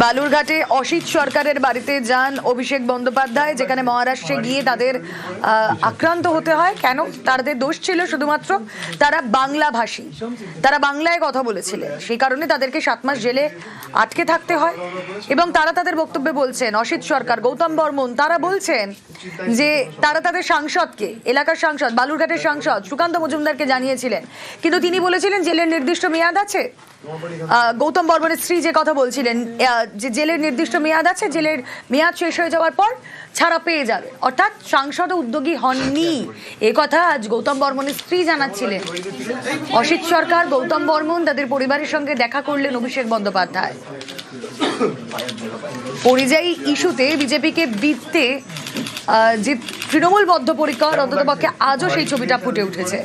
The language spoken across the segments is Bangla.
বালুরঘাটে অসিত সরকারের বাড়িতে যান অভিষেক বন্দ্যোপাধ্যায়, যেখানে মহারাষ্ট্রে গিয়ে তাদের আক্রান্ত হতে হয়। কেন? তাদের দোষ ছিল শুধুমাত্র তারা বাংলা ভাষী, তারা বাংলায় কথা বলেছিলেন, সেই কারণে তাদেরকে 7 মাস জেলে আটকে থাকতে হয়। এবং তারা তাদের বক্তব্যে বলছেন, অসিত সরকার, গৌতম বর্মন, তারা বলছেন যে তারা তাদের সাংসদকে, এলাকার সাংসদ, বালুরঘাটের সাংসদ সুকান্ত মজুমদারকে জানিয়েছিলেন, কিন্তু তিনি বলেছিলেন জেলের নির্দিষ্ট মেয়াদ আছে। গৌতম বর্মনের স্ত্রী যে কথা বলছিলেন যে জেলের নির্দিষ্ট মেয়াদ আছে, জেলের মেয়াদ শেষ হয়ে যাওয়ার পর ছাড়া পেয়ে যাবে, অর্থাৎ সাংসদ উদ্যোগী হননি, এ কথা আজ গৌতম বর্মনের স্ত্রী জানাচ্ছিলেন। অসিত সরকার, গৌতম বর্মন, তাদের পরিবারের সঙ্গে দেখা করলেন অভিষেক বন্দ্যোপাধ্যায়। পরিযায়ী ইস্যুতে বিজেপিকে বিধতে যে তৃণমূল বদ্ধপরিকর, অন্ততপক্ষে আজও সেই ছবিটা ফুটে উঠেছে।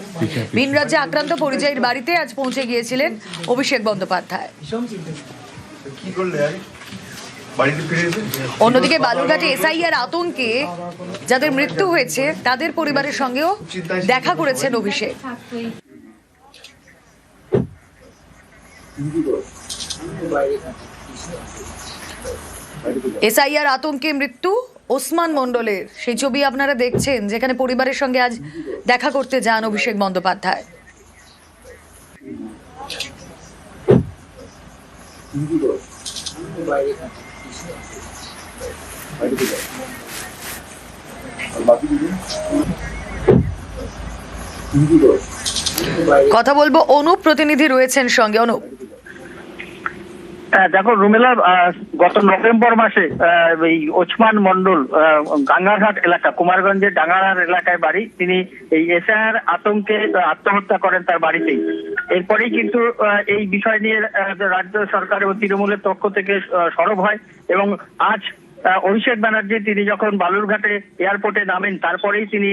ভিন রাজ্যে আক্রান্ত পরিযায়ীর বাড়িতে আজ পৌঁছে গিয়েছিলেন অভিষেক বন্দ্যোপাধ্যায়। অন্যদিকে বালুরঘাটে এসআইআর আতঙ্কে যাদের মৃত্যু হয়েছে তাদের পরিবারের সঙ্গেও দেখা করেছেন অভিষেক। এসআইআর আতঙ্কে মৃত্যু ওসমান মণ্ডলের, সেই ছবি আপনারা দেখছেন, যেখানে পরিবারের সঙ্গে আজ দেখা করতে যান অভিষেক বন্দ্যোপাধ্যায়। কথা বলবো, অনুপ প্রতিনিধি রয়েছেন সঙ্গে। অনুপ, দেখো রুমেলা, গত নভেম্বর মাসে এই ওসমান মন্ডল গাঙ্গারহাট এলাকা, কুমারগঞ্জের ডাঙ্গারহাট এলাকায় বাড়ি, তিনি এই এসআইআর আতঙ্কে আত্মহত্যা করেন তার বাড়িতেই। এরপরেই কিন্তু এই বিষয় নিয়ে রাজ্য সরকার এবং তৃণমূলের পক্ষ থেকে সরব হয় এবং আজ অভিষেক ব্যানার্জি তিনি যখন বালুরঘাটে এয়ারপোর্টে নামেন, তারপরেই তিনি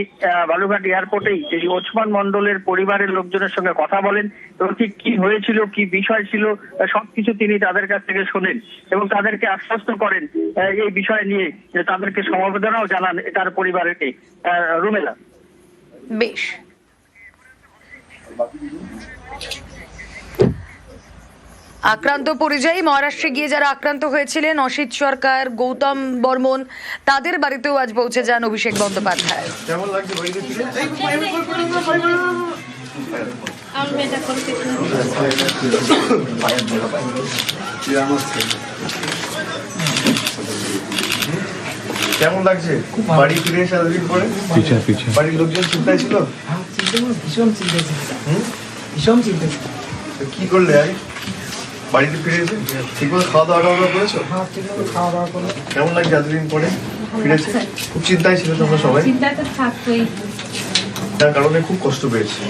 বালুরঘাট এয়ারপোর্টেই এই ওসমান মন্ডলের পরিবারের লোকজনের সঙ্গে কথা বলেন এবং ঠিক কি হয়েছিল, কি বিষয় ছিল, সবকিছু তিনি তাদের কাছ থেকে শোনেন এবং তাদেরকে আশ্বস্ত করেন এই বিষয় নিয়ে, তাদেরকে সমবেদনাও জানান তার পরিবারকে। রুমেলা, বেশ। আক্রান্ত পরিযায়ী, মহারাষ্ট্রে গিয়ে যারা আক্রান্ত হয়েছিলেন, অসিত সরকার, গৌতম বর্মন, তাদের বাড়িতেও আজ পৌঁছে যান অভিষেক বন্দ্যোপাধ্যায়। কেমন লাগছে বাড়ি ফিরে এসে এতদিন পরে? বাড়ির লোকজন চিন্তায় ছিল? ভীষণ চিন্তা ছিল, ভীষণ চিন্তা ছিল। কি করলে বাড়িতে ফিরে এসে? ঠিকমতো খাওয়া দাওয়া করেছো? হ্যাঁ, ঠিকমতো খাওয়া দাওয়া করলো। কেমন লাগছে এতদিন পরে ফিরেছে? খুব চিন্তায় ছিল তোমরা সবাই? চিন্তাটা থাকতোই, তার কারণে খুব কষ্ট পেয়েছি।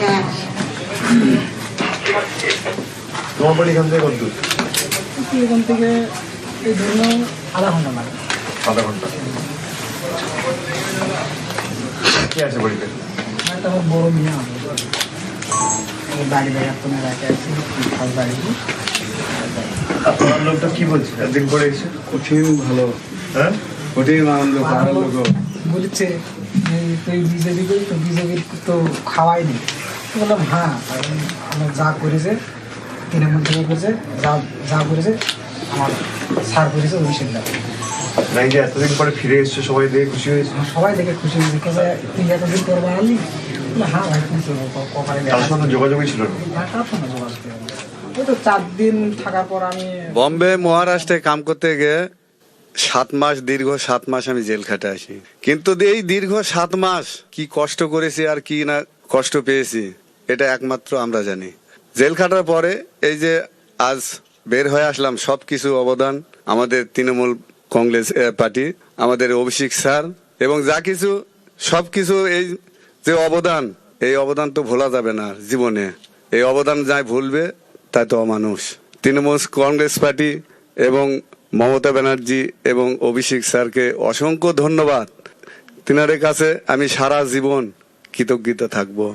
তোমার বাড়ি এখান থেকে কত দূর? এখান থেকে এই ধরুন আধা ঘন্টা লাগে। আধা ঘন্টা। কি আছে বাড়িতে? একটা আমার বড় মেয়ে আছে, বাড়ি কোনো রাখে আছে, বাড়ি। আপনার লোকটা কি বলছে একদিন পরে এসে? কঠিন ভালো, হ্যাঁ কঠিন আনন্দ পাহাড়ের লোক বলছে তুই বিজেপি করি, তো বিজেপি তো খাওয়াই নি। বললাম হ্যাঁ, আমার যা করেছে তৃণমূল থেকে করেছে, যা যা করেছে আমার সার করেছে অভিষেক দা। নাই যে এতদিন পরে ফিরে এসছে, সবাই দেখে খুশি হয়েছে? সবাই দেখে খুশি হয়েছে, তুই এতদিন পর বানালি। হ্যাঁ ভাই, খুশি কপালে তার সঙ্গে যোগাযোগই ছিল না। কার সঙ্গে যোগাযোগ? ওই তো 4 দিন থাকার পর আমি বম্বে মহারাষ্ট্রে কাম করতে গিয়ে 7 মাস, দীর্ঘ 7 মাস আমি জেল খাটে আসি। কিন্তু এই দীর্ঘ 7 মাস কি কষ্ট করেছি আর কি না কষ্ট পেয়েছি, এটা একমাত্র আমরা জানি। জেল খাটার পরে এই যে আজ বের হয়ে আসলাম, সবকিছু অবদান আমাদের তৃণমূল কংগ্রেস পার্টি, আমাদের অভিষেক স্যার এবং যা কিছু সবকিছু, এই যে অবদান, এই অবদান তো ভোলা যাবে না জীবনে। এই অবদান যাই ভুলবে তাই তো অমানুষ। তৃণমূল কংগ্রেস পার্টি এবং মমতা ব্যানার্জি এবং অভিষেক স্যারকে অসংখ্য ধন্যবাদ। তিনাদের কাছে আমি সারা জীবন কৃতজ্ঞতা থাকবো।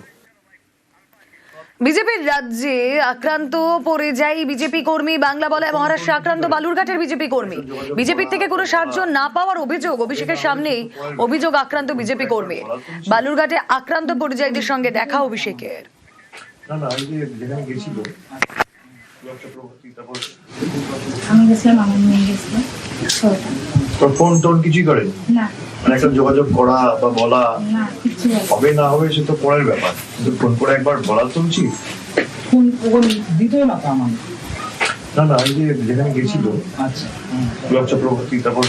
বিজেপির রাজ্যে আক্রান্ত পরিযায়ী বিজেপি কর্মী, বাংলা বলায় মহারাষ্ট্রে আক্রান্ত বালুরঘাটের বিজেপি কর্মী। বিজেপির থেকে কোনো সাহায্য না পাওয়ার অভিযোগ, অভিষেকের সামনেই অভিযোগ আক্রান্ত বিজেপি কর্মী। বালুরঘাটে আক্রান্ত পরিযায়ীদের সঙ্গে দেখা অভিষেকের। আমি গেছিলাম, আমার মেয়ে গেছিল। তোর ফোন টোন কিছুই করেন না মানে একটা যোগাযোগ করা বা বলা না কিছু হবে না হবে সে তো পরের ব্যাপার, কিন্তু ফোন করে একবার বলা তো উচিত। ফোন দিতেই না তো আমার। না না এই যে যেখানে গেছিল আচ্ছা গোলাপ চক্রবর্তী, তারপর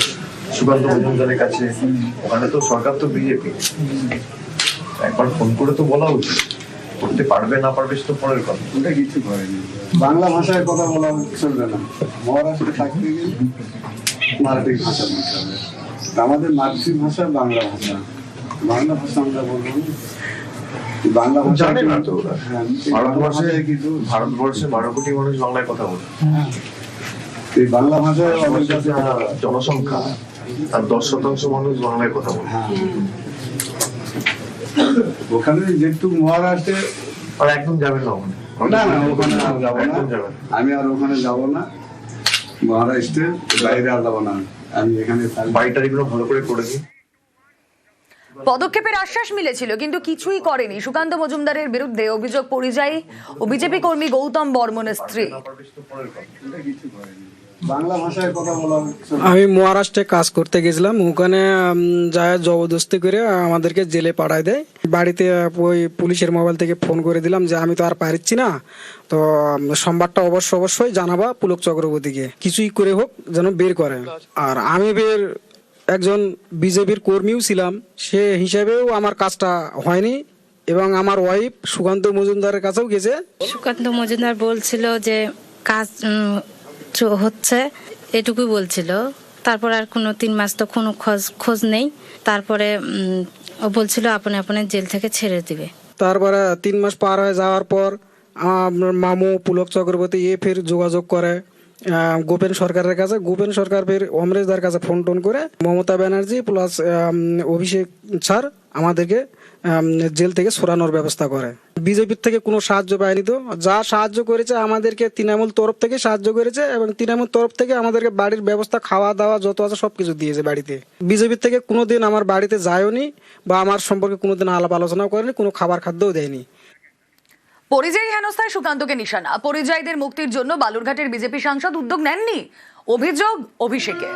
সুকান্ত মজুমদারের কাছে, ওখানে তো সরকার তো বিজেপি, একবার ফোন করে তো বলা উচিত। করতে পারবে না পারবে সে তো পরের কথা। ওটা কিছু করেনি। বাংলা ভাষায় কথা বলা চলবে না, মহারাষ্ট্রে থাকতে গেলে মারাঠি ভাষা বলতে হবে। আমাদের মাতৃভাষা বাংলা ভাষা, বাংলা ভাষা আমরা বলবো না। বাংলা ভাষা জানে না তো ওরা। হ্যাঁ, ভারতবর্ষে কিন্তু ভারতবর্ষে 12 কোটি মানুষ বাংলায় কথা বলে। এই বাংলা ভাষায় আমাদের ভারতবর্ষের কাছে যা জনসংখ্যা তার 10% মানুষ বাংলায় কথা বলে। হ্যাঁ, ওখানে যেহেতু মহারাষ্ট্রে আর একদম যাবেন না ওখানে। না না ওখানে আর যাবো না, একদম যাবেন না। আমি আর ওখানে যাব না, মহারাষ্ট্রের বাইরে আর যাবো না, আমি এখানে থাকবো। বাড়িটা এগুলো ভালো করে করে দিই। পদক্ষেপের আশ্বাস মিলেছিল কিন্তু কিছুই করেনি। সুকান্ত মজুমদারের বিরুদ্ধে অভিযোগ পরিযায়ী ও বিজেপি কর্মী গৌতম বর্মনের স্ত্রী। ওটা কিছু করেনি। বাংলা ভাষায় কথা বলা চলবে না। আমি মহারাষ্ট্রে কাজ করতে গেছিলাম, ওখানে যায় জবরদস্তি করে আমাদেরকে জেলে পাঠায় দেয়। বাড়িতে ওই পুলিশের মোবাইল থেকে ফোন করে দিলাম যে আমি তো আর পারছি না, তো সোমবারটা অবশ্যই জানাবা পুলক চক্রবর্তীকে, কিছুই করে হোক যেন বের করে। আর আমি একজন বিজেপির কর্মীও ছিলাম, সে হিসেবেও আমার কাজটা হয়নি। এবং আমার ওয়াইফ সুকান্ত মজুমদারের কাছেও গেছে। সুকান্ত মজুমদার বলছিল যে কাজ হচ্ছে, এটুকুই বলছিল। তারপর আর কোনো 3 মাস তো কোনো খোঁজ নেই। তারপরে ও বলছিল আপনি জেল থেকে ছেড়ে দিবে। তারপরে 3 মাস পার হয়ে যাওয়ার পর আমার মামু পুলক চক্রবর্তী ফের যোগাযোগ করে গোপেন সরকারের কাছে। গোপেন সরকার ফের অমরেশদার কাছে ফোন টোন করে মমতা ব্যানার্জি প্লাস অভিষেক স্যার আমাদেরকে জেল থেকে সরানোর ব্যবস্থা করে। বিজেপির থেকে কোনো সাহায্য পায়নি, তো যা সাহায্য করেছে আমাদেরকে তৃণমূল তরফ থেকে সাহায্য করেছে, এবং তৃণমূল তরফ থেকে আমাদেরকে বাড়ির ব্যবস্থা, খাওয়া দাওয়া যত আছে সবকিছু দিয়েছে বাড়িতে। বিজেপির থেকে কোনোদিন আমার বাড়িতে যায়ওনি বা আমার সম্পর্কে কোনোদিন আলাপ আলোচনাও করেনি, কোনো খাবার খাদ্যও দেয়নি। পরিযায়ী হেনস্থায় সুকান্তকে নিশানা। পরিযায়ীদের মুক্তির জন্য বালুরঘাটের বিজেপি সাংসদ উদ্যোগ নেননি, অভিযোগ অভিষেকের।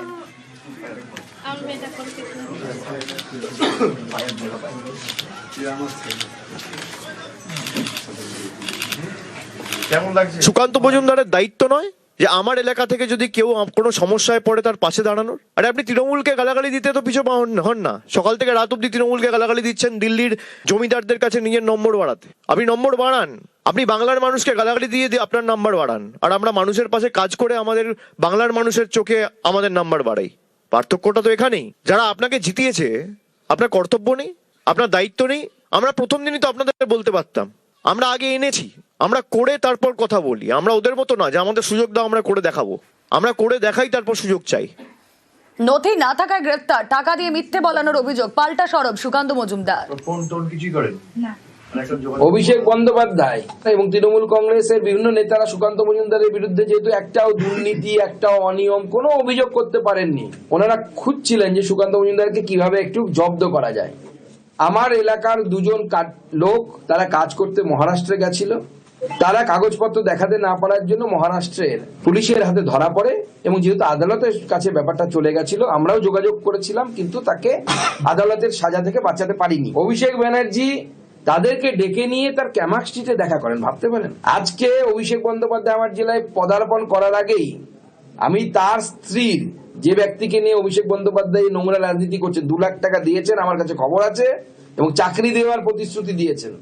কেমন লাগছে? সুকান্ত মজুমদারের দায়িত্ব নয় যে আমার এলাকা থেকে যদি কেউ কোনো সমস্যায় পড়ে তার পাশে দাঁড়ানোর? আরে আপনি তৃণমূলকে গালাগালি দিতে তো পিছু হন না। সকাল থেকে রাত অব্দি তৃণমূলকে গালাগালি দিচ্ছেন দিল্লির জমিদারদের কাছে নিজের নম্বর বাড়াতে। আপনি নম্বর বাড়ান, আপনি বাংলার মানুষকে গালাগালি দিয়ে আপনার নাম্বার বাড়ান, আর আমরা মানুষের পাশে কাজ করে আমাদের বাংলার মানুষের চোখে আমাদের নাম্বার বাড়াই। পার্থক্যটা তো এখানেই। যারা আপনাকে জিতিয়েছে, আপনার কর্তব্য নেই, আপনার দায়িত্ব নেই? আমরা প্রথম দিনই তো আপনাদের বলতে পারতাম, আমরা আগে এনেছি, আমরা করে তারপর কথা বলি। আমরা ওদের মতো না যে আমাদের সুযোগ দাও আমরা করে দেখাবো, আমরা করে দেখাই তারপর সুযোগ চাই। নথি না থাকায় গ্রেফতার, টাকা দিয়ে মিথ্যে বলানোর অভিযোগ, পাল্টা সরব সুকান্ত মজুমদার। তোর ফোন টোন কিছুই করেন না মানে একটা যোগাযোগ অভিষেক বন্দ্যোপাধ্যায় এবং তৃণমূল কংগ্রেসের বিভিন্ন নেতারা সুকান্ত মজুমদারের বিরুদ্ধে যেহেতু একটাও দুর্নীতি, একটাও অনিয়ম কোনো অভিযোগ করতে পারেননি, ওনারা খুঁজছিলেন যে সুকান্ত মজুমদারকে কিভাবে একটু জব্দ করা যায়। আমার এলাকার 2জন লোক তারা কাজ করতে মহারাষ্ট্রে গেছিল, তারা কাগজপত্র দেখাতে না পারার জন্য মহারাষ্ট্রের পুলিশের হাতে ধরা পড়ে, এবং যেহেতু আদালতের কাছে ব্যাপারটা চলে গেছিল আমরাও যোগাযোগ করেছিলাম, কিন্তু তাকে আদালতের সাজা থেকে বাঁচাতে পারিনি। অভিষেক ব্যানার্জি তাদেরকে ডেকে নিয়ে তার ক্যামাক স্ট্রিটে দেখা করেন, ভাবতে পারেন। আজকে অভিষেক বন্দ্যোপাধ্যায় আমার জেলায় পদার্পণ করার আগেই আমি তার স্ত্রীর, যে ব্যক্তিকে নিয়ে অভিষেক বন্দ্যোপাধ্যায় নোংরা রাজনীতি করছে, 2 লাখ টাকা দিয়েছেন, আমার কাছে খবর আছে, এবং চাকরি দেওয়ার প্রতিশ্রুতি দিয়েছেন,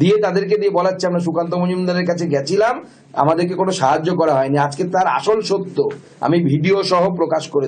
দিয়ে তাদেরকে দিয়ে বলাচ্ছে আমরা সুকান্ত মজুমদারের কাছে গেছিলাম, আমাদেরকে কোনো সাহায্য করা হয়নি। আজকে তার আসল সত্য আমি ভিডিও সহ প্রকাশ করে